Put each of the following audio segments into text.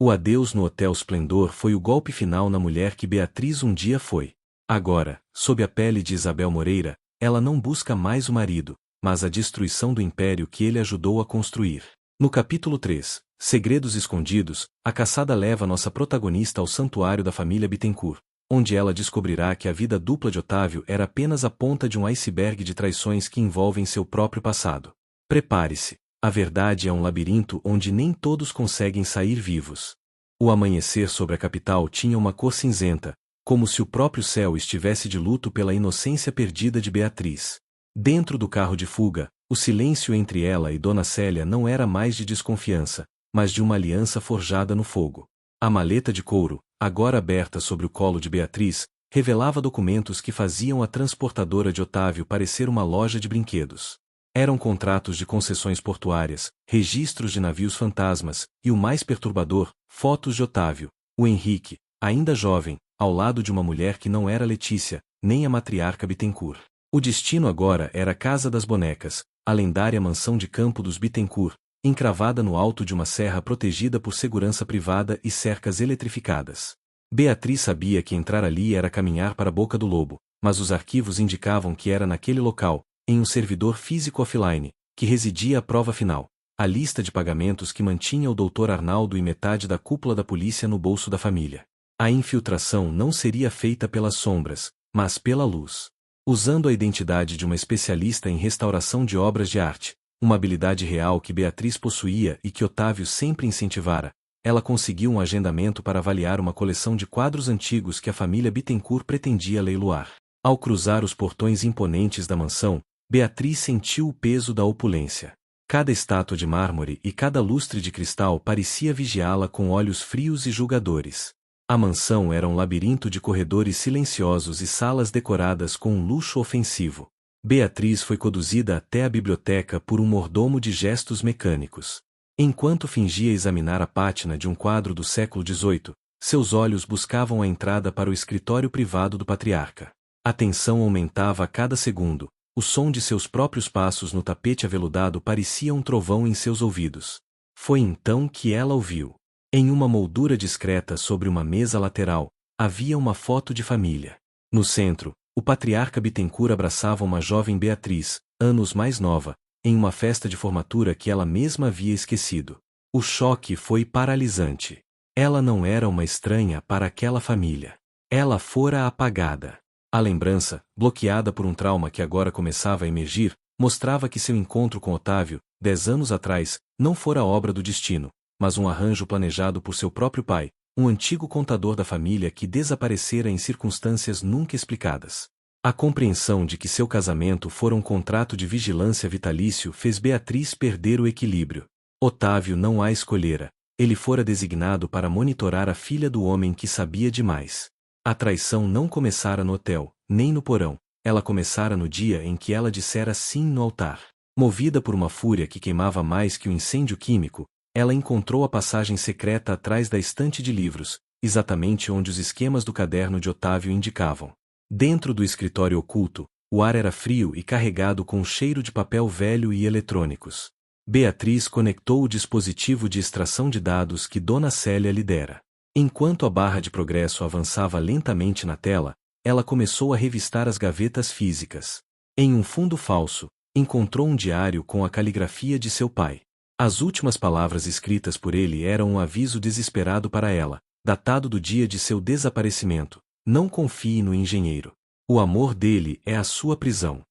O adeus no Hotel Splendor foi o golpe final na mulher que Beatriz um dia foi. Agora, sob a pele de Isabel Moreira, ela não busca mais o marido, mas a destruição do império que ele ajudou a construir. No capítulo 3, Segredos Escondidos, a caçada leva nossa protagonista ao santuário da família Bittencourt, onde ela descobrirá que a vida dupla de Otávio era apenas a ponta de um iceberg de traições que envolvem seu próprio passado. Prepare-se. A verdade é um labirinto onde nem todos conseguem sair vivos. O amanhecer sobre a capital tinha uma cor cinzenta, como se o próprio céu estivesse de luto pela inocência perdida de Beatriz. Dentro do carro de fuga, o silêncio entre ela e Dona Célia não era mais de desconfiança, mas de uma aliança forjada no fogo. A maleta de couro, agora aberta sobre o colo de Beatriz, revelava documentos que faziam a transportadora de Otávio parecer uma loja de brinquedos. Eram contratos de concessões portuárias, registros de navios fantasmas, e o mais perturbador, fotos de Otávio, o Henrique, ainda jovem, ao lado de uma mulher que não era Letícia, nem a matriarca Bittencourt. O destino agora era a Casa das Bonecas, a lendária mansão de campo dos Bittencourt, encravada no alto de uma serra protegida por segurança privada e cercas eletrificadas. Beatriz sabia que entrar ali era caminhar para a boca do lobo, mas os arquivos indicavam que era naquele local, em um servidor físico offline, que residia a prova final, a lista de pagamentos que mantinha o Dr. Arnaldo e metade da cúpula da polícia no bolso da família. A infiltração não seria feita pelas sombras, mas pela luz. Usando a identidade de uma especialista em restauração de obras de arte, uma habilidade real que Beatriz possuía e que Otávio sempre incentivara, ela conseguiu um agendamento para avaliar uma coleção de quadros antigos que a família Bittencourt pretendia leiloar. Ao cruzar os portões imponentes da mansão, Beatriz sentiu o peso da opulência. Cada estátua de mármore e cada lustre de cristal parecia vigiá-la com olhos frios e julgadores. A mansão era um labirinto de corredores silenciosos e salas decoradas com um luxo ofensivo. Beatriz foi conduzida até a biblioteca por um mordomo de gestos mecânicos. Enquanto fingia examinar a pátina de um quadro do século XVIII, seus olhos buscavam a entrada para o escritório privado do patriarca. A tensão aumentava a cada segundo. O som de seus próprios passos no tapete aveludado parecia um trovão em seus ouvidos. Foi então que ela ouviu. Em uma moldura discreta sobre uma mesa lateral, havia uma foto de família. No centro, o patriarca Bittencourt abraçava uma jovem Beatriz, anos mais nova, em uma festa de formatura que ela mesma havia esquecido. O choque foi paralisante. Ela não era uma estranha para aquela família. Ela fora apagada. A lembrança, bloqueada por um trauma que agora começava a emergir, mostrava que seu encontro com Otávio, 10 anos atrás, não fora obra do destino, mas um arranjo planejado por seu próprio pai, um antigo contador da família que desaparecera em circunstâncias nunca explicadas. A compreensão de que seu casamento fora um contrato de vigilância vitalício fez Beatriz perder o equilíbrio. Otávio não a escolhera, ele fora designado para monitorar a filha do homem que sabia demais. A traição não começara no hotel, nem no porão, ela começara no dia em que ela dissera sim no altar. Movida por uma fúria que queimava mais que um incêndio químico, ela encontrou a passagem secreta atrás da estante de livros, exatamente onde os esquemas do caderno de Otávio indicavam. Dentro do escritório oculto, o ar era frio e carregado com um cheiro de papel velho e eletrônicos. Beatriz conectou o dispositivo de extração de dados que Dona Célia lhe dera. Enquanto a barra de progresso avançava lentamente na tela, ela começou a revistar as gavetas físicas. Em um fundo falso, encontrou um diário com a caligrafia de seu pai. As últimas palavras escritas por ele eram um aviso desesperado para ela, datado do dia de seu desaparecimento: não confie no engenheiro. O amor dele é a sua prisão.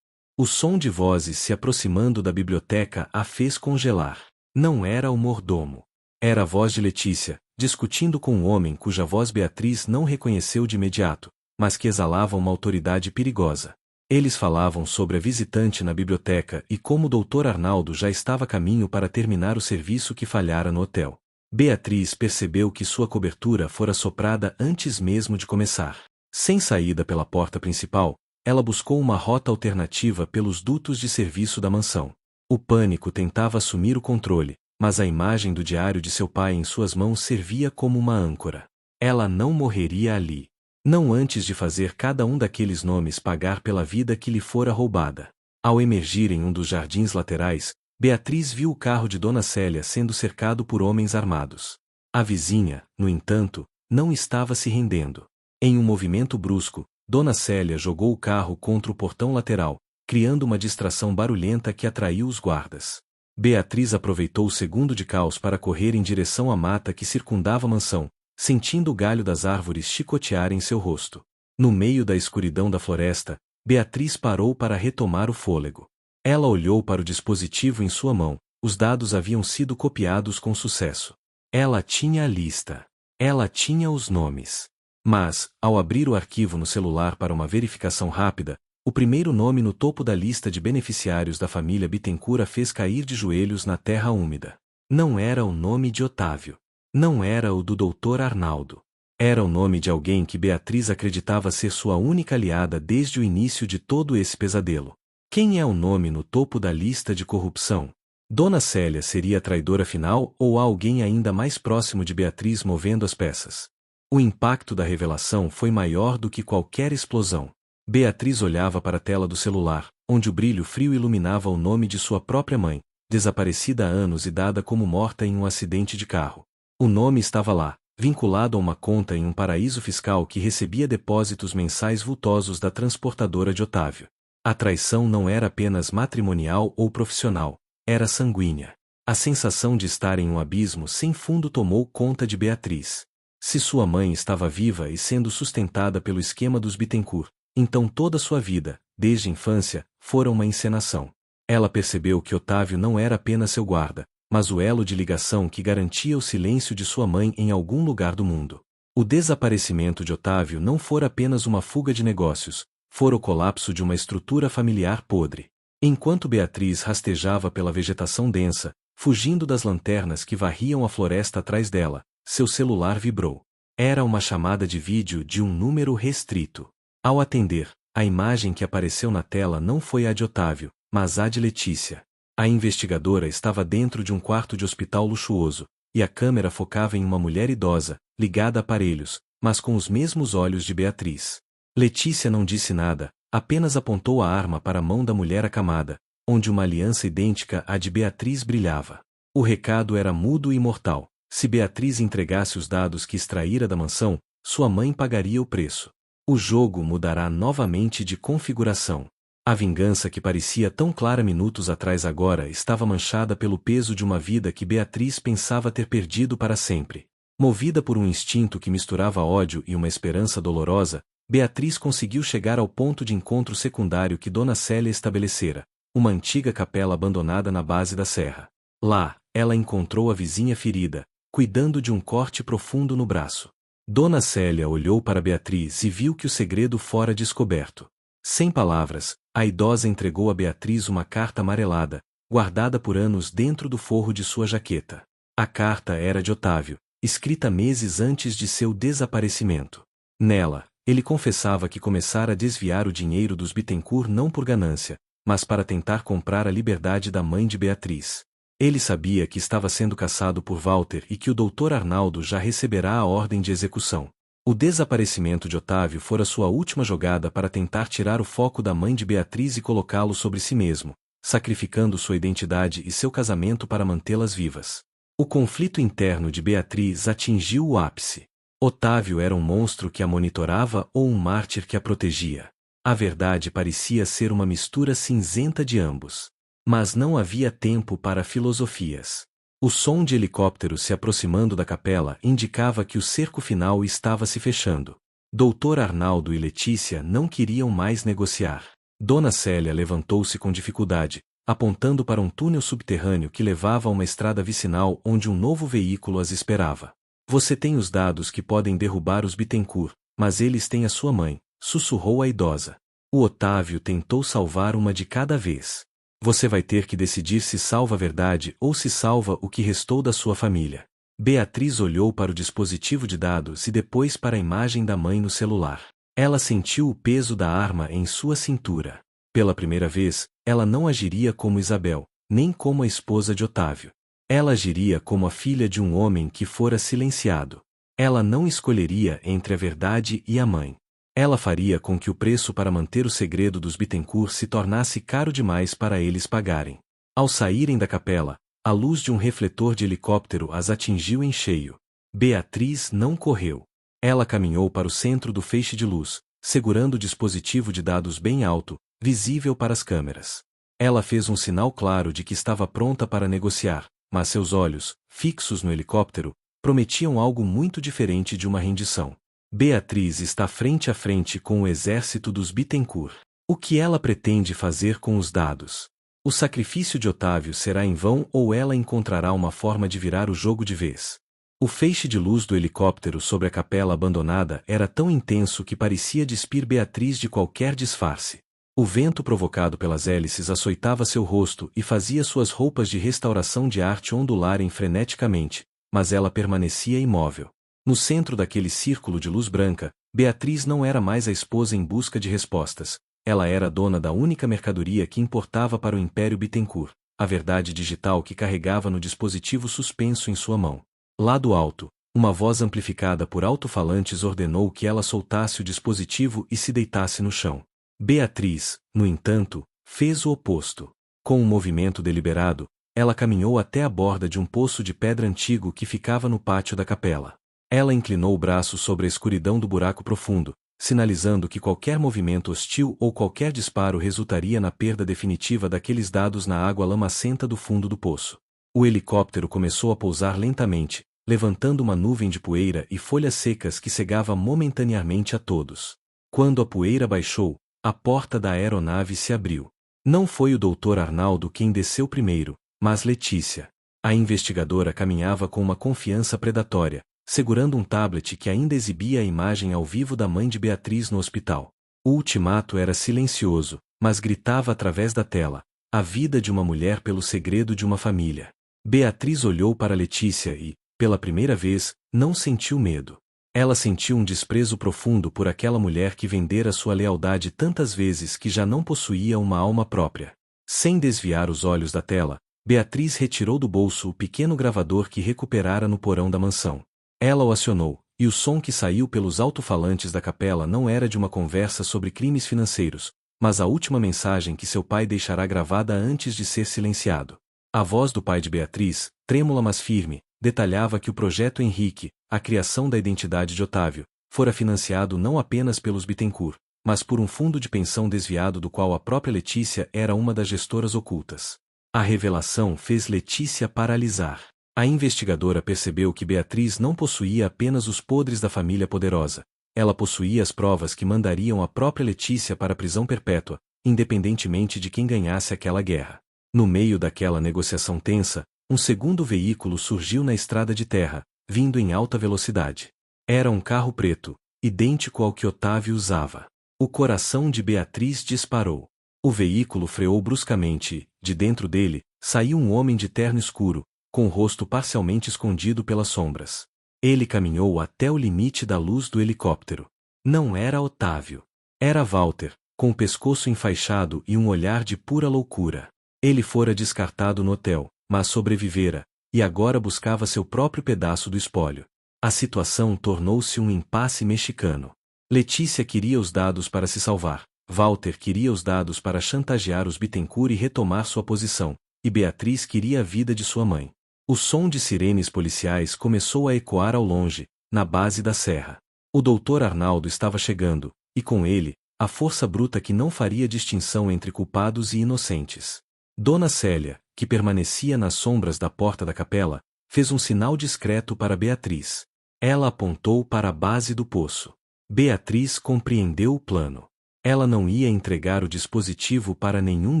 O som de vozes se aproximando da biblioteca a fez congelar. Não era o mordomo. Era a voz de Letícia, discutindo com um homem cuja voz Beatriz não reconheceu de imediato, mas que exalava uma autoridade perigosa. Eles falavam sobre a visitante na biblioteca e como o Dr. Arnaldo já estava a caminho para terminar o serviço que falhara no hotel. Beatriz percebeu que sua cobertura fora soprada antes mesmo de começar. Sem saída pela porta principal, ela buscou uma rota alternativa pelos dutos de serviço da mansão. O pânico tentava assumir o controle, mas a imagem do diário de seu pai em suas mãos servia como uma âncora. Ela não morreria ali. Não antes de fazer cada um daqueles nomes pagar pela vida que lhe fora roubada. Ao emergir em um dos jardins laterais, Beatriz viu o carro de Dona Célia sendo cercado por homens armados. A vizinha, no entanto, não estava se rendendo. Em um movimento brusco, Dona Célia jogou o carro contra o portão lateral, criando uma distração barulhenta que atraiu os guardas. Beatriz aproveitou o segundo de caos para correr em direção à mata que circundava a mansão, sentindo o galho das árvores chicotear em seu rosto. No meio da escuridão da floresta, Beatriz parou para retomar o fôlego. Ela olhou para o dispositivo em sua mão. Os dados haviam sido copiados com sucesso. Ela tinha a lista. Ela tinha os nomes. Mas, ao abrir o arquivo no celular para uma verificação rápida, o primeiro nome no topo da lista de beneficiários da família Bittencourt a fez cair de joelhos na terra úmida. Não era o nome de Otávio. Não era o do Dr. Arnaldo. Era o nome de alguém que Beatriz acreditava ser sua única aliada desde o início de todo esse pesadelo. Quem é o nome no topo da lista de corrupção? Dona Célia seria a traidora final ou há alguém ainda mais próximo de Beatriz movendo as peças? O impacto da revelação foi maior do que qualquer explosão. Beatriz olhava para a tela do celular, onde o brilho frio iluminava o nome de sua própria mãe, desaparecida há anos e dada como morta em um acidente de carro. O nome estava lá, vinculado a uma conta em um paraíso fiscal que recebia depósitos mensais vultosos da transportadora de Otávio. A traição não era apenas matrimonial ou profissional, era sanguínea. A sensação de estar em um abismo sem fundo tomou conta de Beatriz. Se sua mãe estava viva e sendo sustentada pelo esquema dos Bittencourt, então toda sua vida, desde a infância, fora uma encenação. Ela percebeu que Otávio não era apenas seu guarda, mas o elo de ligação que garantia o silêncio de sua mãe em algum lugar do mundo. O desaparecimento de Otávio não fora apenas uma fuga de negócios, fora o colapso de uma estrutura familiar podre. Enquanto Beatriz rastejava pela vegetação densa, fugindo das lanternas que varriam a floresta atrás dela, seu celular vibrou. Era uma chamada de vídeo de um número restrito. Ao atender, a imagem que apareceu na tela não foi a de Otávio, mas a de Letícia. A investigadora estava dentro de um quarto de hospital luxuoso, e a câmera focava em uma mulher idosa, ligada a aparelhos, mas com os mesmos olhos de Beatriz. Letícia não disse nada, apenas apontou a arma para a mão da mulher acamada, onde uma aliança idêntica à de Beatriz brilhava. O recado era mudo e mortal. Se Beatriz entregasse os dados que extraíra da mansão, sua mãe pagaria o preço. O jogo mudará novamente de configuração. A vingança que parecia tão clara minutos atrás agora estava manchada pelo peso de uma vida que Beatriz pensava ter perdido para sempre. Movida por um instinto que misturava ódio e uma esperança dolorosa, Beatriz conseguiu chegar ao ponto de encontro secundário que Dona Célia estabelecera, uma antiga capela abandonada na base da serra. Lá, ela encontrou a vizinha ferida, cuidando de um corte profundo no braço. Dona Célia olhou para Beatriz e viu que o segredo fora descoberto. Sem palavras, a idosa entregou a Beatriz uma carta amarelada, guardada por anos dentro do forro de sua jaqueta. A carta era de Otávio, escrita meses antes de seu desaparecimento. Nela, ele confessava que começara a desviar o dinheiro dos Bittencourt não por ganância, mas para tentar comprar a liberdade da mãe de Beatriz. Ele sabia que estava sendo caçado por Walter e que o Dr. Arnaldo já receberá a ordem de execução. O desaparecimento de Otávio fora sua última jogada para tentar tirar o foco da mãe de Beatriz e colocá-lo sobre si mesmo, sacrificando sua identidade e seu casamento para mantê-las vivas. O conflito interno de Beatriz atingiu o ápice. Otávio era um monstro que a monitorava ou um mártir que a protegia. A verdade parecia ser uma mistura cinzenta de ambos. Mas não havia tempo para filosofias. O som de helicópteros se aproximando da capela indicava que o cerco final estava se fechando. Dr. Arnaldo e Letícia não queriam mais negociar. Dona Célia levantou-se com dificuldade, apontando para um túnel subterrâneo que levava a uma estrada vicinal onde um novo veículo as esperava. Você tem os dados que podem derrubar os Bittencourt, mas eles têm a sua mãe, sussurrou a idosa. O Otávio tentou salvar uma de cada vez. Você vai ter que decidir se salva a verdade ou se salva o que restou da sua família. Beatriz olhou para o dispositivo de dados e depois para a imagem da mãe no celular. Ela sentiu o peso da arma em sua cintura. Pela primeira vez, ela não agiria como Isabel, nem como a esposa de Otávio. Ela agiria como a filha de um homem que fora silenciado. Ela não escolheria entre a verdade e a mãe. Ela faria com que o preço para manter o segredo dos Bittencourt se tornasse caro demais para eles pagarem. Ao saírem da capela, a luz de um refletor de helicóptero as atingiu em cheio. Beatriz não correu. Ela caminhou para o centro do feixe de luz, segurando o dispositivo de dados bem alto, visível para as câmeras. Ela fez um sinal claro de que estava pronta para negociar, mas seus olhos, fixos no helicóptero, prometiam algo muito diferente de uma rendição. Beatriz está frente a frente com o exército dos Bittencourt. O que ela pretende fazer com os dados? O sacrifício de Otávio será em vão ou ela encontrará uma forma de virar o jogo de vez? O feixe de luz do helicóptero sobre a capela abandonada era tão intenso que parecia despir Beatriz de qualquer disfarce. O vento provocado pelas hélices açoitava seu rosto e fazia suas roupas de restauração de arte ondularem freneticamente, mas ela permanecia imóvel. No centro daquele círculo de luz branca, Beatriz não era mais a esposa em busca de respostas. Ela era dona da única mercadoria que importava para o Império Bittencourt, a verdade digital que carregava no dispositivo suspenso em sua mão. Lá do alto, uma voz amplificada por alto-falantes ordenou que ela soltasse o dispositivo e se deitasse no chão. Beatriz, no entanto, fez o oposto. Com um movimento deliberado, ela caminhou até a borda de um poço de pedra antigo que ficava no pátio da capela. Ela inclinou o braço sobre a escuridão do buraco profundo, sinalizando que qualquer movimento hostil ou qualquer disparo resultaria na perda definitiva daqueles dados na água lamacenta do fundo do poço. O helicóptero começou a pousar lentamente, levantando uma nuvem de poeira e folhas secas que cegava momentaneamente a todos. Quando a poeira baixou, a porta da aeronave se abriu. Não foi o Dr. Arnaldo quem desceu primeiro, mas Letícia. A investigadora caminhava com uma confiança predatória, segurando um tablet que ainda exibia a imagem ao vivo da mãe de Beatriz no hospital. O ultimato era silencioso, mas gritava através da tela: a vida de uma mulher pelo segredo de uma família. Beatriz olhou para Letícia e, pela primeira vez, não sentiu medo. Ela sentiu um desprezo profundo por aquela mulher que vendera sua lealdade tantas vezes que já não possuía uma alma própria. Sem desviar os olhos da tela, Beatriz retirou do bolso o pequeno gravador que recuperara no porão da mansão. Ela o acionou, e o som que saiu pelos alto-falantes da capela não era de uma conversa sobre crimes financeiros, mas a última mensagem que seu pai deixará gravada antes de ser silenciado. A voz do pai de Beatriz, trêmula mas firme, detalhava que o projeto Henrique, a criação da identidade de Otávio, fora financiado não apenas pelos Bittencourt, mas por um fundo de pensão desviado do qual a própria Letícia era uma das gestoras ocultas. A revelação fez Letícia paralisar. A investigadora percebeu que Beatriz não possuía apenas os podres da família poderosa, ela possuía as provas que mandariam a própria Letícia para a prisão perpétua, independentemente de quem ganhasse aquela guerra. No meio daquela negociação tensa, um segundo veículo surgiu na estrada de terra, vindo em alta velocidade. Era um carro preto, idêntico ao que Otávio usava. O coração de Beatriz disparou. O veículo freou bruscamente e, de dentro dele, saiu um homem de terno escuro, com o rosto parcialmente escondido pelas sombras. Ele caminhou até o limite da luz do helicóptero. Não era Otávio. Era Walter, com o pescoço enfaixado e um olhar de pura loucura. Ele fora descartado no hotel, mas sobrevivera, e agora buscava seu próprio pedaço do espólio. A situação tornou-se um impasse mexicano. Letícia queria os dados para se salvar, Walter queria os dados para chantagear os Bittencourt e retomar sua posição, e Beatriz queria a vida de sua mãe. O som de sirenes policiais começou a ecoar ao longe, na base da serra. O Dr. Arnaldo estava chegando, e com ele, a força bruta que não faria distinção entre culpados e inocentes. Dona Célia, que permanecia nas sombras da porta da capela, fez um sinal discreto para Beatriz. Ela apontou para a base do poço. Beatriz compreendeu o plano. Ela não ia entregar o dispositivo para nenhum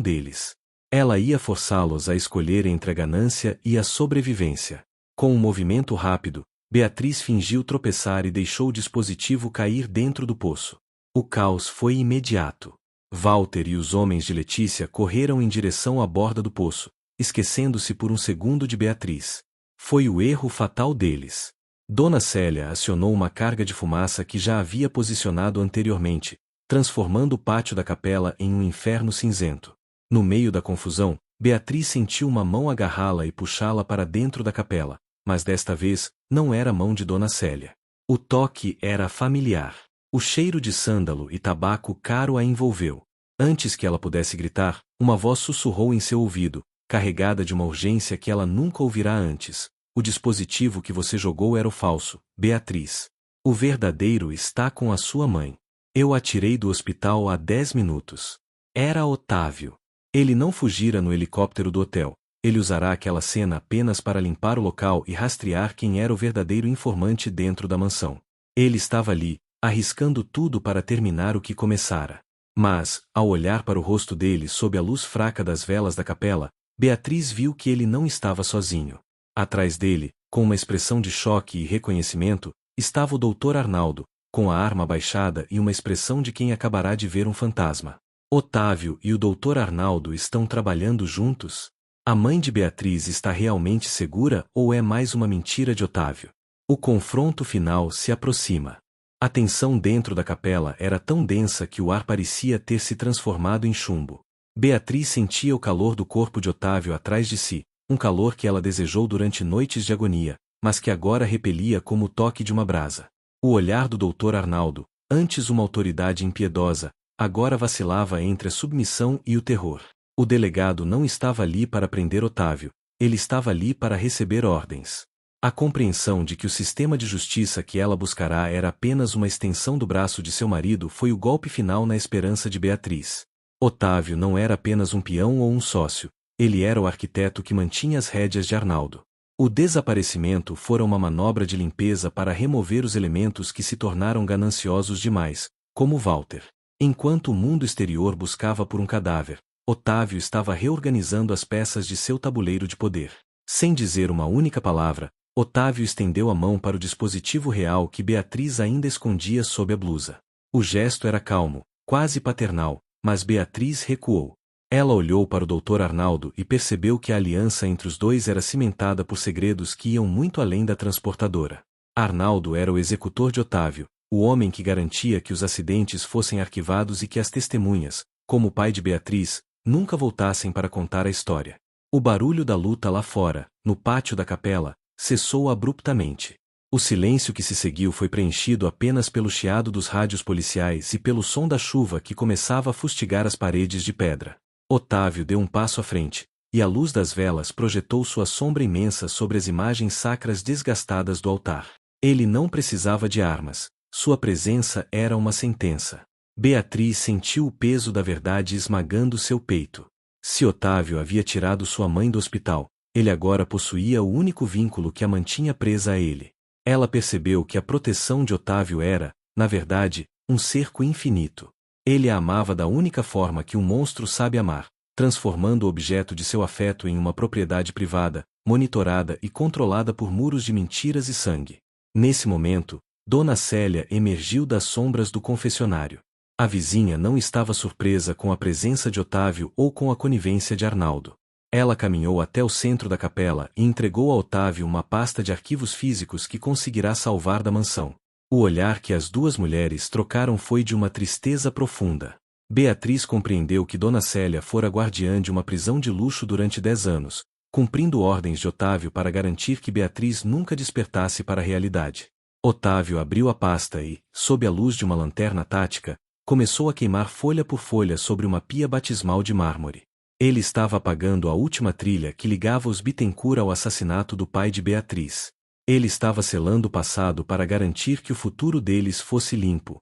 deles. Ela ia forçá-los a escolher entre a ganância e a sobrevivência. Com um movimento rápido, Beatriz fingiu tropeçar e deixou o dispositivo cair dentro do poço. O caos foi imediato. Walter e os homens de Letícia correram em direção à borda do poço, esquecendo-se por um segundo de Beatriz. Foi o erro fatal deles. Dona Célia acionou uma carga de fumaça que já havia posicionado anteriormente, transformando o pátio da capela em um inferno cinzento. No meio da confusão, Beatriz sentiu uma mão agarrá-la e puxá-la para dentro da capela, mas desta vez, não era a mão de Dona Célia. O toque era familiar. O cheiro de sândalo e tabaco caro a envolveu. Antes que ela pudesse gritar, uma voz sussurrou em seu ouvido, carregada de uma urgência que ela nunca ouvirá antes. O dispositivo que você jogou era o falso, Beatriz. O verdadeiro está com a sua mãe. Eu a tirei do hospital há 10 minutos. Era Otávio. Ele não fugira no helicóptero do hotel. Ele usará aquela cena apenas para limpar o local e rastrear quem era o verdadeiro informante dentro da mansão. Ele estava ali, arriscando tudo para terminar o que começara. Mas, ao olhar para o rosto dele sob a luz fraca das velas da capela, Beatriz viu que ele não estava sozinho. Atrás dele, com uma expressão de choque e reconhecimento, estava o Dr. Arnaldo, com a arma baixada e uma expressão de quem acabará de ver um fantasma. Otávio e o Dr. Arnaldo estão trabalhando juntos? A mãe de Beatriz está realmente segura ou é mais uma mentira de Otávio? O confronto final se aproxima. A tensão dentro da capela era tão densa que o ar parecia ter se transformado em chumbo. Beatriz sentia o calor do corpo de Otávio atrás de si, um calor que ela desejou durante noites de agonia, mas que agora repelia como o toque de uma brasa. O olhar do Dr. Arnaldo, antes uma autoridade impiedosa, agora vacilava entre a submissão e o terror. O delegado não estava ali para prender Otávio, ele estava ali para receber ordens. A compreensão de que o sistema de justiça que ela buscará era apenas uma extensão do braço de seu marido foi o golpe final na esperança de Beatriz. Otávio não era apenas um peão ou um sócio, ele era o arquiteto que mantinha as rédeas de Arnaldo. O desaparecimento fora uma manobra de limpeza para remover os elementos que se tornaram gananciosos demais, como Walter. Enquanto o mundo exterior buscava por um cadáver, Otávio estava reorganizando as peças de seu tabuleiro de poder. Sem dizer uma única palavra, Otávio estendeu a mão para o dispositivo real que Beatriz ainda escondia sob a blusa. O gesto era calmo, quase paternal, mas Beatriz recuou. Ela olhou para o Dr. Arnaldo e percebeu que a aliança entre os dois era cimentada por segredos que iam muito além da transportadora. Arnaldo era o executor de Otávio, o homem que garantia que os acidentes fossem arquivados e que as testemunhas, como o pai de Beatriz, nunca voltassem para contar a história. O barulho da luta lá fora, no pátio da capela, cessou abruptamente. O silêncio que se seguiu foi preenchido apenas pelo chiado dos rádios policiais e pelo som da chuva que começava a fustigar as paredes de pedra. Otávio deu um passo à frente, e a luz das velas projetou sua sombra imensa sobre as imagens sacras desgastadas do altar. Ele não precisava de armas, sua presença era uma sentença. Beatriz sentiu o peso da verdade esmagando seu peito. Se Otávio havia tirado sua mãe do hospital, ele agora possuía o único vínculo que a mantinha presa a ele. Ela percebeu que a proteção de Otávio era, na verdade, um cerco infinito. Ele a amava da única forma que um monstro sabe amar, transformando o objeto de seu afeto em uma propriedade privada, monitorada e controlada por muros de mentiras e sangue. Nesse momento, Dona Célia emergiu das sombras do confessionário. A vizinha não estava surpresa com a presença de Otávio ou com a conivência de Arnaldo. Ela caminhou até o centro da capela e entregou a Otávio uma pasta de arquivos físicos que conseguirá salvar da mansão. O olhar que as duas mulheres trocaram foi de uma tristeza profunda. Beatriz compreendeu que Dona Célia fora guardiã de uma prisão de luxo durante 10 anos, cumprindo ordens de Otávio para garantir que Beatriz nunca despertasse para a realidade. Otávio abriu a pasta e, sob a luz de uma lanterna tática, começou a queimar folha por folha sobre uma pia batismal de mármore. Ele estava apagando a última trilha que ligava os Bittencourt ao assassinato do pai de Beatriz. Ele estava selando o passado para garantir que o futuro deles fosse limpo.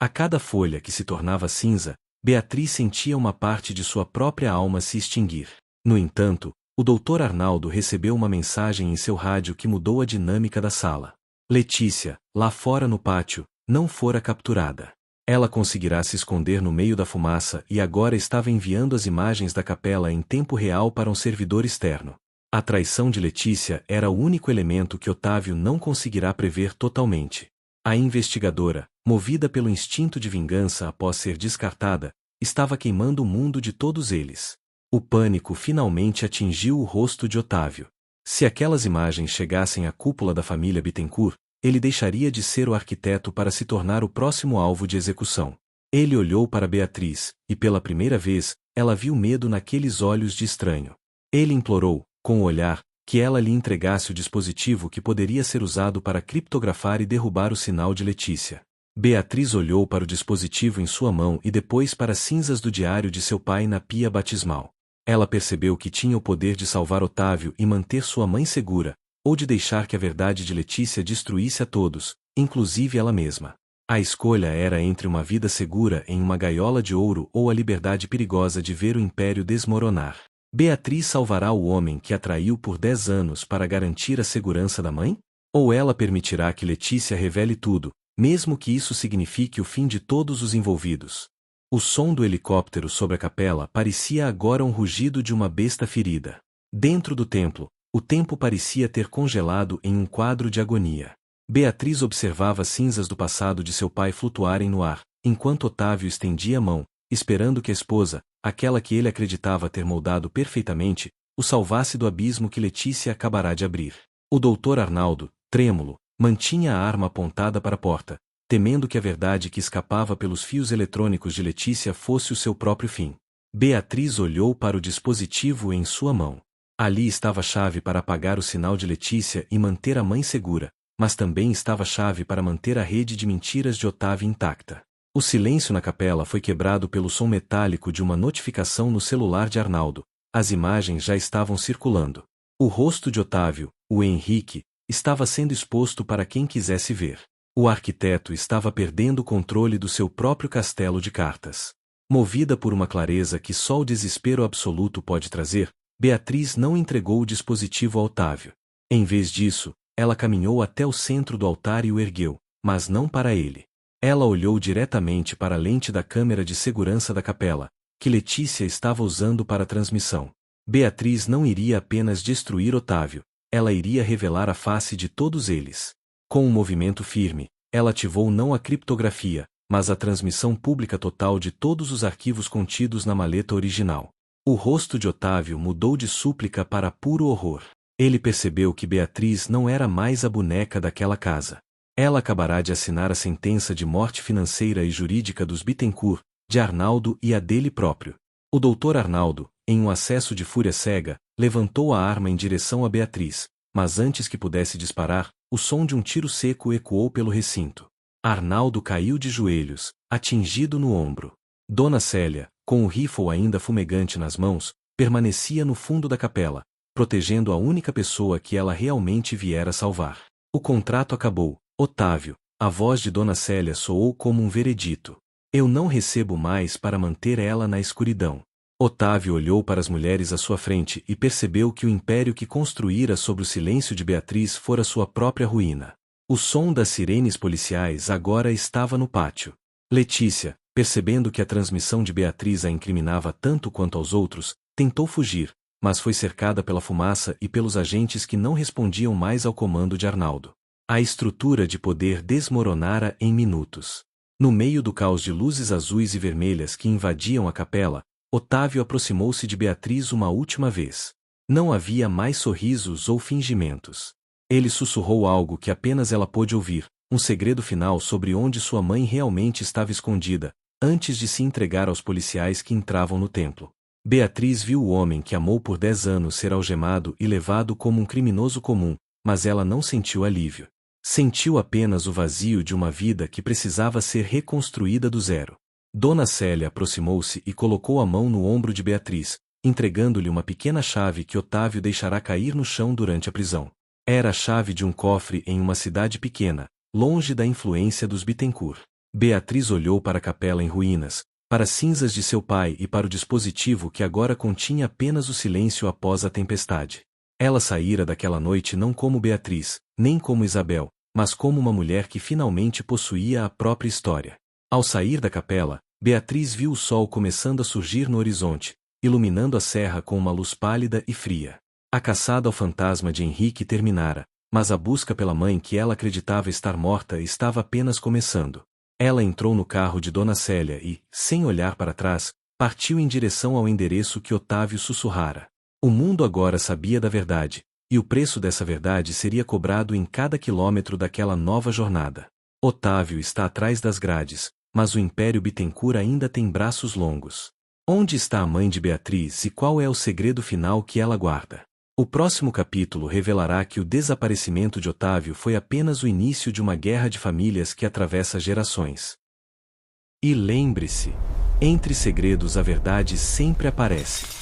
A cada folha que se tornava cinza, Beatriz sentia uma parte de sua própria alma se extinguir. No entanto, o Dr. Arnaldo recebeu uma mensagem em seu rádio que mudou a dinâmica da sala. Letícia, lá fora no pátio, não fora capturada. Ela conseguirá se esconder no meio da fumaça e agora estava enviando as imagens da capela em tempo real para um servidor externo. A traição de Letícia era o único elemento que Otávio não conseguirá prever totalmente. A investigadora, movida pelo instinto de vingança após ser descartada, estava queimando o mundo de todos eles. O pânico finalmente atingiu o rosto de Otávio. Se aquelas imagens chegassem à cúpula da família Bittencourt, ele deixaria de ser o arquiteto para se tornar o próximo alvo de execução. Ele olhou para Beatriz, e pela primeira vez, ela viu medo naqueles olhos de estranho. Ele implorou, com o olhar, que ela lhe entregasse o dispositivo que poderia ser usado para criptografar e derrubar o sinal de Letícia. Beatriz olhou para o dispositivo em sua mão e depois para as cinzas do diário de seu pai na pia batismal. Ela percebeu que tinha o poder de salvar Otávio e manter sua mãe segura, ou de deixar que a verdade de Letícia destruísse a todos, inclusive ela mesma. A escolha era entre uma vida segura em uma gaiola de ouro ou a liberdade perigosa de ver o império desmoronar. Beatriz salvará o homem que a traiu por 10 anos para garantir a segurança da mãe? Ou ela permitirá que Letícia revele tudo, mesmo que isso signifique o fim de todos os envolvidos? O som do helicóptero sobre a capela parecia agora um rugido de uma besta ferida. Dentro do templo, o tempo parecia ter congelado em um quadro de agonia. Beatriz observava as cinzas do passado de seu pai flutuarem no ar, enquanto Otávio estendia a mão, esperando que a esposa, aquela que ele acreditava ter moldado perfeitamente, o salvasse do abismo que Letícia acabará de abrir. O doutor Arnaldo, trêmulo, mantinha a arma apontada para a porta, temendo que a verdade que escapava pelos fios eletrônicos de Letícia fosse o seu próprio fim. Beatriz olhou para o dispositivo em sua mão. Ali estava a chave para apagar o sinal de Letícia e manter a mãe segura, mas também estava a chave para manter a rede de mentiras de Otávio intacta. O silêncio na capela foi quebrado pelo som metálico de uma notificação no celular de Arnaldo. As imagens já estavam circulando. O rosto de Otávio, o Henrique, estava sendo exposto para quem quisesse ver. O arquiteto estava perdendo o controle do seu próprio castelo de cartas. Movida por uma clareza que só o desespero absoluto pode trazer, Beatriz não entregou o dispositivo a Otávio. Em vez disso, ela caminhou até o centro do altar e o ergueu, mas não para ele. Ela olhou diretamente para a lente da câmera de segurança da capela, que Letícia estava usando para a transmissão. Beatriz não iria apenas destruir Otávio, ela iria revelar a face de todos eles. Com um movimento firme, ela ativou não a criptografia, mas a transmissão pública total de todos os arquivos contidos na maleta original. O rosto de Otávio mudou de súplica para puro horror. Ele percebeu que Beatriz não era mais a boneca daquela casa. Ela acabará de assinar a sentença de morte financeira e jurídica dos Bittencourt, de Arnaldo e a dele próprio. O doutor Arnaldo, em um acesso de fúria cega, levantou a arma em direção a Beatriz, mas antes que pudesse disparar, o som de um tiro seco ecoou pelo recinto. Arnaldo caiu de joelhos, atingido no ombro. Dona Célia, com o rifle ainda fumegante nas mãos, permanecia no fundo da capela, protegendo a única pessoa que ela realmente viera salvar. O contrato acabou, Otávio. A voz de Dona Célia soou como um veredito. Eu não recebo mais para manter ela na escuridão. Otávio olhou para as mulheres à sua frente e percebeu que o império que construíra sobre o silêncio de Beatriz fora sua própria ruína. O som das sirenes policiais agora estava no pátio. Letícia, percebendo que a transmissão de Beatriz a incriminava tanto quanto aos outros, tentou fugir, mas foi cercada pela fumaça e pelos agentes que não respondiam mais ao comando de Arnaldo. A estrutura de poder desmoronara em minutos. No meio do caos de luzes azuis e vermelhas que invadiam a capela, Otávio aproximou-se de Beatriz uma última vez. Não havia mais sorrisos ou fingimentos. Ele sussurrou algo que apenas ela pôde ouvir, um segredo final sobre onde sua mãe realmente estava escondida, antes de se entregar aos policiais que entravam no templo. Beatriz viu o homem que amou por 10 anos ser algemado e levado como um criminoso comum, mas ela não sentiu alívio. Sentiu apenas o vazio de uma vida que precisava ser reconstruída do zero. Dona Célia aproximou-se e colocou a mão no ombro de Beatriz, entregando-lhe uma pequena chave que Otávio deixará cair no chão durante a prisão. Era a chave de um cofre em uma cidade pequena, longe da influência dos Bittencourt. Beatriz olhou para a capela em ruínas, para as cinzas de seu pai e para o dispositivo que agora continha apenas o silêncio após a tempestade. Ela saíra daquela noite não como Beatriz, nem como Isabel, mas como uma mulher que finalmente possuía a própria história. Ao sair da capela, Beatriz viu o sol começando a surgir no horizonte, iluminando a serra com uma luz pálida e fria. A caçada ao fantasma de Henrique terminara, mas a busca pela mãe que ela acreditava estar morta estava apenas começando. Ela entrou no carro de Dona Célia e, sem olhar para trás, partiu em direção ao endereço que Otávio sussurrara. O mundo agora sabia da verdade, e o preço dessa verdade seria cobrado em cada quilômetro daquela nova jornada. Otávio está atrás das grades, mas o Império Bittencourt ainda tem braços longos. Onde está a mãe de Beatriz e qual é o segredo final que ela guarda? O próximo capítulo revelará que o desaparecimento de Otávio foi apenas o início de uma guerra de famílias que atravessa gerações. E lembre-se, entre segredos a verdade sempre aparece.